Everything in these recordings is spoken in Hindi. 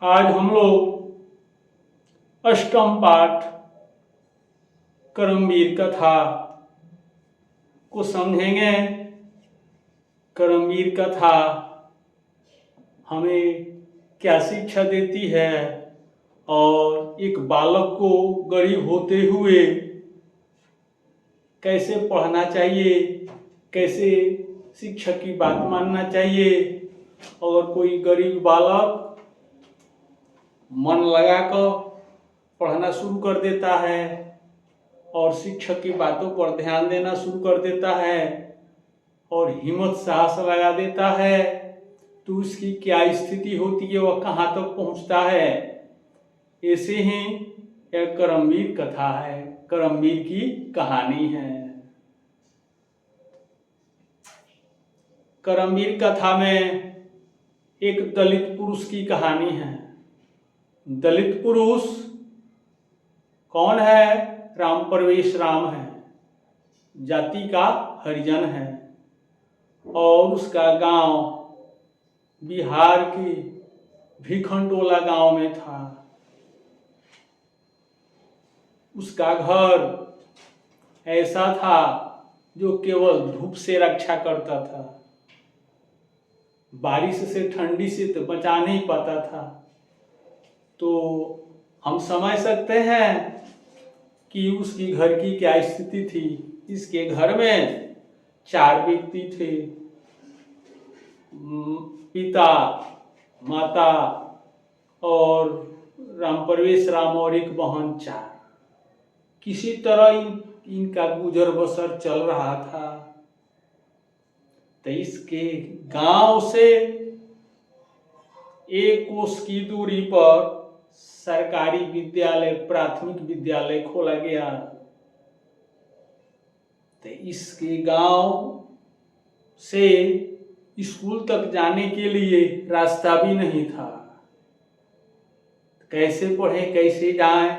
आज हम लोग अष्टम पाठ कर्मवीर कथा को समझेंगे। कर्मवीर कथा हमें क्या शिक्षा देती है और एक बालक को गरीब होते हुए कैसे पढ़ना चाहिए, कैसे शिक्षक की बात मानना चाहिए। और कोई गरीब बालक मन लगाकर पढ़ना शुरू कर देता है और शिक्षक की बातों पर ध्यान देना शुरू कर देता है और हिम्मत साहस लगा देता है, तो उसकी क्या स्थिति होती है, वह कहाँ तक पहुँचता है। ऐसे ही यह कर्मवीर कथा है, कर्मवीर की कहानी है। कर्मवीर कथा में एक दलित पुरुष की कहानी है। दलित पुरुष कौन है? राम प्रवेश राम है, जाति का हरिजन है और उसका गांव बिहार की भिखनटोला गांव में था। उसका घर ऐसा था जो केवल धूप से रक्षा करता था, बारिश से ठंडी से तो बचा नहीं पाता था। तो हम समझ सकते हैं कि उसकी घर की क्या स्थिति थी। इसके घर में 4 व्यक्ति थे, पिता, माता और राम प्रवेश राम और एक बहन, 4। किसी तरह इनका गुजर बसर चल रहा था। तो इसके गांव से 1 कोस की दूरी पर सरकारी विद्यालय, प्राथमिक विद्यालय खोला गया। तो इसके गांव से स्कूल तक जाने के लिए रास्ता भी नहीं था। कैसे पढ़े, कैसे जाएं?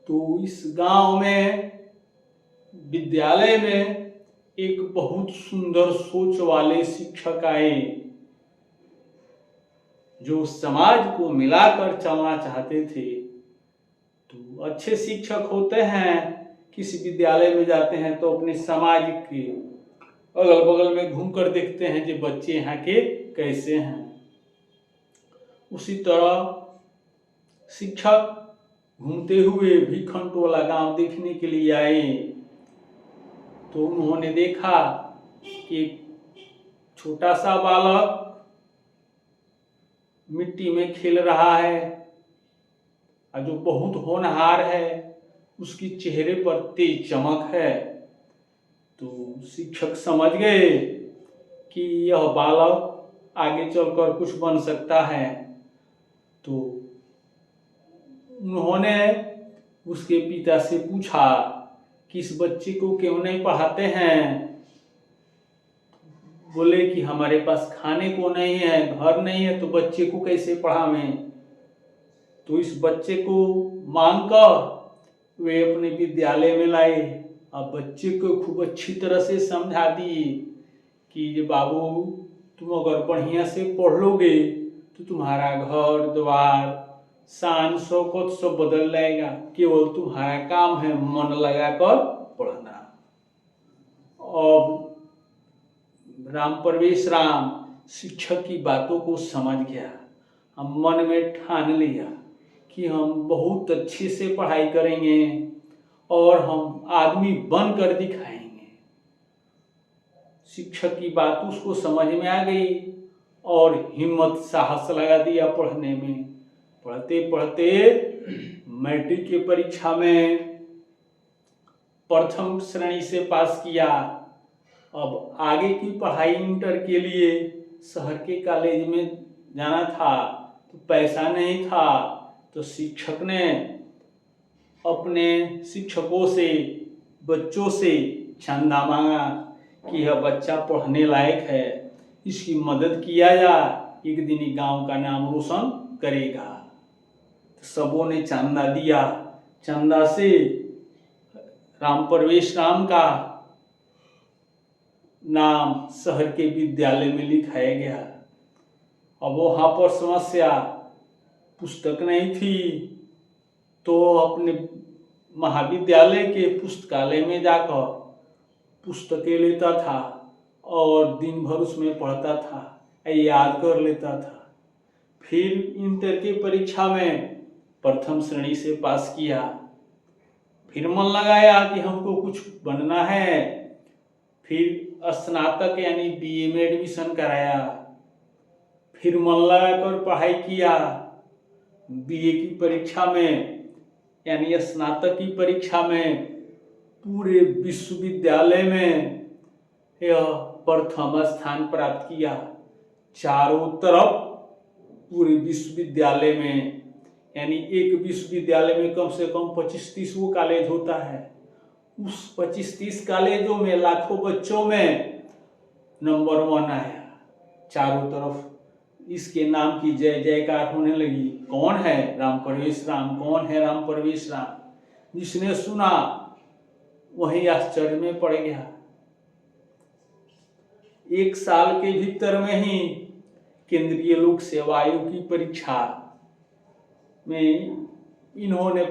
तो इस गांव में विद्यालय में एक बहुत सुंदर सोच वाले शिक्षक आए जो समाज को मिलाकर चलना चाहते थे। तो अच्छे शिक्षक होते हैं, किसी विद्यालय में जाते हैं तो अपने समाज के अगल बगल में घूमकर देखते हैं कि बच्चे यहाँ के कैसे हैं। उसी तरह शिक्षक घूमते हुए भिखनटोला गांव देखने के लिए आए। तो उन्होंने देखा कि छोटा सा बालक मिट्टी में खेल रहा है और जो बहुत होनहार है, उसकी चेहरे पर तेज चमक है। तो शिक्षक समझ गए कि यह बालक आगे चलकर कुछ बन सकता है। तो उन्होंने उसके पिता से पूछा कि इस बच्चे को क्यों नहीं पढ़ाते हैं। बोले कि हमारे पास खाने को नहीं है, घर नहीं है, तो बच्चे को कैसे पढ़ावें। तो इस बच्चे को मांगकर वे अपने विद्यालय में लाए और बच्चे को खूब अच्छी तरह से समझा दिए कि ये बाबू, तुम अगर बढ़िया से पढ़ लोगे तो तुम्हारा घर द्वार शान शौकत सब बदल जाएगा। केवल तुम्हारा काम है मन लगाकर पढ़ना। और राम प्रवेश राम शिक्षक की बातों को समझ गया। हम मन में ठान लिया कि हम बहुत अच्छे से पढ़ाई करेंगे और हम आदमी बनकर दिखाएंगे। शिक्षक की बात उसको समझ में आ गई और हिम्मत साहस लगा दिया पढ़ने में। पढ़ते पढ़ते मैट्रिक की परीक्षा में प्रथम श्रेणी से पास किया। अब आगे की पढ़ाई इंटर के लिए शहर के कॉलेज में जाना था, तो पैसा नहीं था। तो शिक्षक ने अपने शिक्षकों से, बच्चों से चंदा मांगा कि यह बच्चा पढ़ने लायक है, इसकी मदद किया जाए, एक दिन गांव का नाम रोशन करेगा। तो सबों ने चंदा दिया। चंदा से राम प्रवेश राम का नाम शहर के विद्यालय में लिखाया गया। अब वहां पर समस्या पुस्तक नहीं थी तो अपने महाविद्यालय के पुस्तकालय में जाकर पुस्तकें लेता था और दिन भर उसमें पढ़ता था, याद कर लेता था। फिर इंटर की परीक्षा में प्रथम श्रेणी से पास किया। फिर मन लगाया कि हमको कुछ बनना है। फिर स्नातक यानी बीए में एडमिशन कराया। फिर मन लगाकर पढ़ाई किया। बीए की परीक्षा में यानी स्नातक की परीक्षा में पूरे विश्वविद्यालय में यह प्रथम स्थान प्राप्त किया। चारों तरफ पूरे विश्वविद्यालय में, यानी एक विश्वविद्यालय में कम से कम 25-30 कॉलेज होता है। उस 25-30 कॉलेजों में लाखों बच्चों में नंबर 1 आया। चारों तरफ इसके नाम की जय जयकार होने लगी। कौन है? राम परवेश राम। कौन है राम परवेश राम? जिसने सुना वही आश्चर्य में पड़ गया। 1 साल के भीतर में ही केंद्रीय लोक सेवा आयोग की परीक्षा में इन्होंने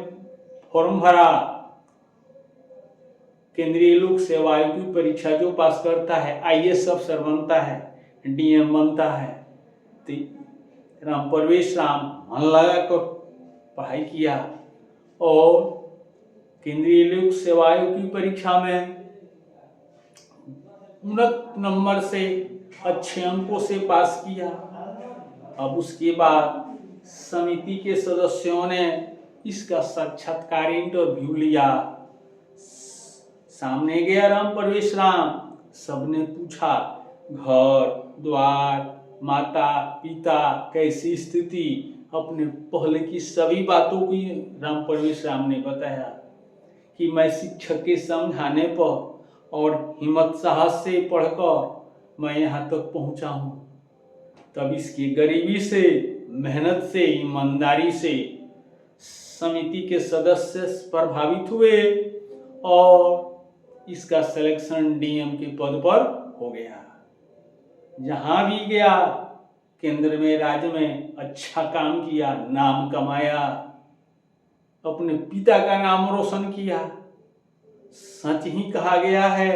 फॉर्म भरा। केंद्रीय लोक सेवा आयोग की परीक्षा जो पास करता है आईएएस अफसर बनता है, डीएम बनता है। तो राम परवेश राम मन लगाकर पढ़ाई किया और केंद्रीय लोक सेवा आयोग की परीक्षा में उन्नत नंबर से, अच्छे अंकों से पास किया। अब उसके बाद समिति के सदस्यों ने इसका साक्षात्कार इंटरव्यू लिया। सामने गया राम परवेश राम। सबने पूछा घर द्वार, माता पिता, कैसी स्थिति, अपने पहले की सभी बातों की राम परवेश राम ने बताया कि मैं शिक्षक के समझाने पर और हिम्मत साहस से पढ़कर मैं यहाँ तक पहुँचा हूँ। तब इसकी गरीबी से, मेहनत से, ईमानदारी से समिति के सदस्य प्रभावित हुए और इसका सिलेक्शन डीएम के पद पर हो गया। जहां भी गया केंद्र में, राज्य में अच्छा काम किया, नाम कमाया, अपने पिता का नाम रोशन किया। सच ही कहा गया है,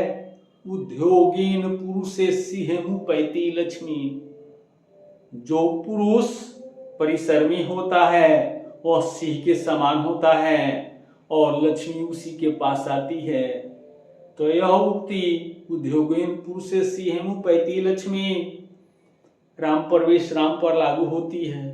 उद्योगीन पुरुषे सिंहु पैती लक्ष्मी। जो पुरुष परिश्रमी होता है वह सिंह के समान होता है और लक्ष्मी उसी के पास आती है। तो यह उक्ति उद्योगीन पुरुषे सिंहु पैती लक्ष्मी राम परवेश राम पर लागू होती है।